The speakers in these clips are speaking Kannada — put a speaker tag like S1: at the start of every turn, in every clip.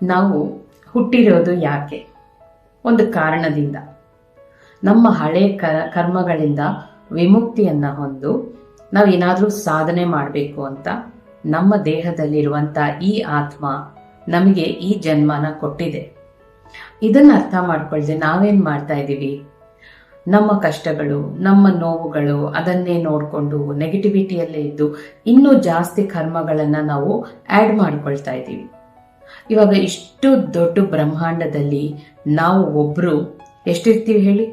S1: ನಾವು ಹುಟ್ಟಿರೋದು ಯಾಕೆ? ಒಂದು ಕಾರಣದಿಂದ. ನಮ್ಮ ಹಳೆ ಕರ್ಮಗಳಿಂದ ವಿಮುಕ್ತಿಯನ್ನ ಹೊಂದು ನಾವೇನಾದ್ರೂ ಸಾಧನೆ ಮಾಡಬೇಕು ಅಂತ ನಮ್ಮ ದೇಹದಲ್ಲಿರುವಂತ ಈ ಆತ್ಮ ನಮಗೆ ಈ ಜನ್ಮನ ಕೊಟ್ಟಿದೆ. ಇದನ್ನ ಅರ್ಥ ಮಾಡ್ಕೊಳ್ದೆ ನಾವೇನ್ ಮಾಡ್ತಾ ಇದ್ದೀವಿ? ನಮ್ಮ ಕಷ್ಟಗಳು, ನಮ್ಮ ನೋವುಗಳು, ಅದನ್ನೇ ನೋಡ್ಕೊಂಡು ನೆಗೆಟಿವಿಟಿಯಲ್ಲೇ ಇದ್ದು ಇನ್ನೂ ಜಾಸ್ತಿ ಕರ್ಮಗಳನ್ನ ನಾವು ಆಡ್ ಮಾಡ್ಕೊಳ್ತಾ ಇದ್ದೀವಿ. ಇವಾಗ ಇಷ್ಟು ದೊಡ್ಡ ಬ್ರಹ್ಮಾಂಡದಲ್ಲಿ ನಾವು ಒಬ್ರು ಎಷ್ಟಿರ್ತೀವಿ ಹೇಳಿ?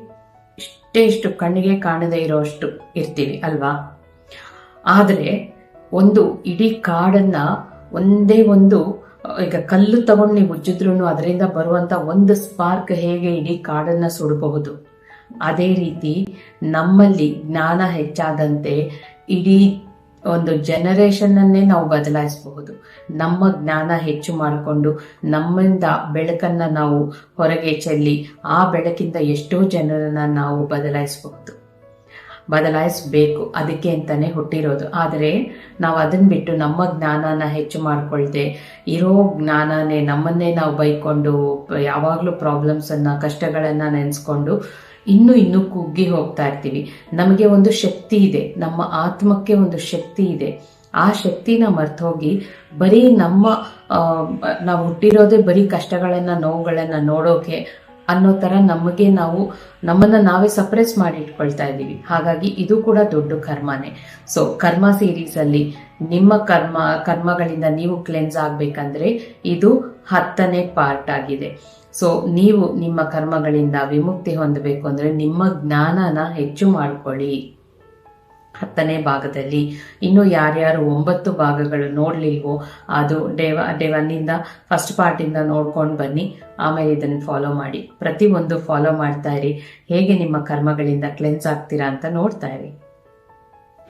S1: ಇಷ್ಟು ಕಣ್ಣಿಗೆ ಕಾಣದೇ ಇರೋಷ್ಟು ಇರ್ತೀವಿ ಅಲ್ವಾ? ಆದ್ರೆ ಒಂದು ಇಡೀ ಕಾಡನ್ನ ಒಂದೇ ಒಂದು, ಈಗ ಕಲ್ಲು ತಗೊಂಡು ನೀವು ಉಜ್ಜಿದ್ರು ಅದರಿಂದ ಬರುವಂತ ಒಂದು ಸ್ಪಾರ್ಕ್ ಹೇಗೆ ಇಡೀ ಕಾಡನ್ನ ಸುಡಬಹುದು, ಅದೇ ರೀತಿ ನಮ್ಮಲ್ಲಿ ಜ್ಞಾನ ಹೆಚ್ಚಾದಂತೆ ಇಡೀ ಒಂದು ಜನರೇಷನ್ ಅನ್ನೇ ನಾವು ಬದಲಾಯಿಸಬಹುದು. ನಮ್ಮ ಜ್ಞಾನ ಹೆಚ್ಚು ಮಾಡಿಕೊಂಡು ನಮ್ಮಿಂದ ಬೆಳಕನ್ನ ನಾವು ಹೊರಗೆ ಚೆಲ್ಲಿ ಆ ಬೆಳಕಿಂದ ಎಷ್ಟೋ ಜನರನ್ನ ನಾವು ಬದಲಾಯಿಸಬೇಕು. ಅದಕ್ಕೆ ಅಂತಾನೆ ಹುಟ್ಟಿರೋದು. ಆದರೆ ನಾವು ಅದನ್ನ ಬಿಟ್ಟು ನಮ್ಮ ಜ್ಞಾನನ ಹೆಚ್ಚು ಮಾಡ್ಕೊಳ್ದೆ ಇರೋ ಜ್ಞಾನನೇ ನಮ್ಮನ್ನೇ ನಾವು ಬೈಕೊಂಡು ಯಾವಾಗ್ಲೂ ಪ್ರಾಬ್ಲಮ್ಸ್ ಅನ್ನ, ಕಷ್ಟಗಳನ್ನ ನೆನೆಸ್ಕೊಂಡು ಇನ್ನೂ ಕುಗ್ಗಿ ಹೋಗ್ತಾ ಇರ್ತೀವಿ. ನಮಗೆ ಒಂದು ಶಕ್ತಿ ಇದೆ, ನಮ್ಮ ಆತ್ಮಕ್ಕೆ ಒಂದು ಶಕ್ತಿ ಇದೆ. ಆ ಶಕ್ತಿನ ಮರ್ತೋಗಿ ಬರೀ ನಾವು ಹುಟ್ಟಿರೋದೇ ಬರೀ ಕಷ್ಟಗಳನ್ನ, ನೋವುಗಳನ್ನ ನೋಡೋಕೆ ಅನ್ನೋ ತರ ನಮ್ಮನ್ನ ನಾವೇ ಸಪ್ರೆಸ್ ಮಾಡಿ ಇಟ್ಕೊಳ್ತಾ ಇದ್ದೀವಿ. ಹಾಗಾಗಿ ಇದು ಕೂಡ ದೊಡ್ಡ ಕರ್ಮನೇ. ಸೊ ಕರ್ಮ ಸೀರೀಸ್ ಅಲ್ಲಿ ನಿಮ್ಮ ಕರ್ಮಗಳಿಂದ ನೀವು ಕ್ಲೆನ್ಸ್ ಆಗ್ಬೇಕಂದ್ರೆ ಇದು 10ನೇ ಪಾರ್ಟ್ ಆಗಿದೆ. ಸೊ ನೀವು ನಿಮ್ಮ ಕರ್ಮಗಳಿಂದ ವಿಮುಕ್ತಿ ಹೊಂದಬೇಕು ಅಂದ್ರೆ ನಿಮ್ಮ ಜ್ಞಾನನ ಹೆಚ್ಚು ಮಾಡ್ಕೊಳ್ಳಿ. 10ನೇ ಭಾಗದಲ್ಲಿ ಇನ್ನು ಯಾರ್ಯಾರು 9 ಭಾಗಗಳು ನೋಡ್ಲಿಲ್ವೋ ಅದು ಡೇ 1 ಫಸ್ಟ್ ಪಾರ್ಟ್ ಇಂದ ನೋಡ್ಕೊಂಡು ಬನ್ನಿ. ಆಮೇಲೆ ಇದನ್ನು ಫಾಲೋ ಮಾಡಿ. ಪ್ರತಿಯೊಂದು ಫಾಲೋ ಮಾಡ್ತಾ ಇರಿ. ಹೇಗೆ ನಿಮ್ಮ ಕರ್ಮಗಳಿಂದ ಕ್ಲೆನ್ಸ್ ಆಗ್ತೀರಾ ಅಂತ ನೋಡ್ತಾ ಇರಿ.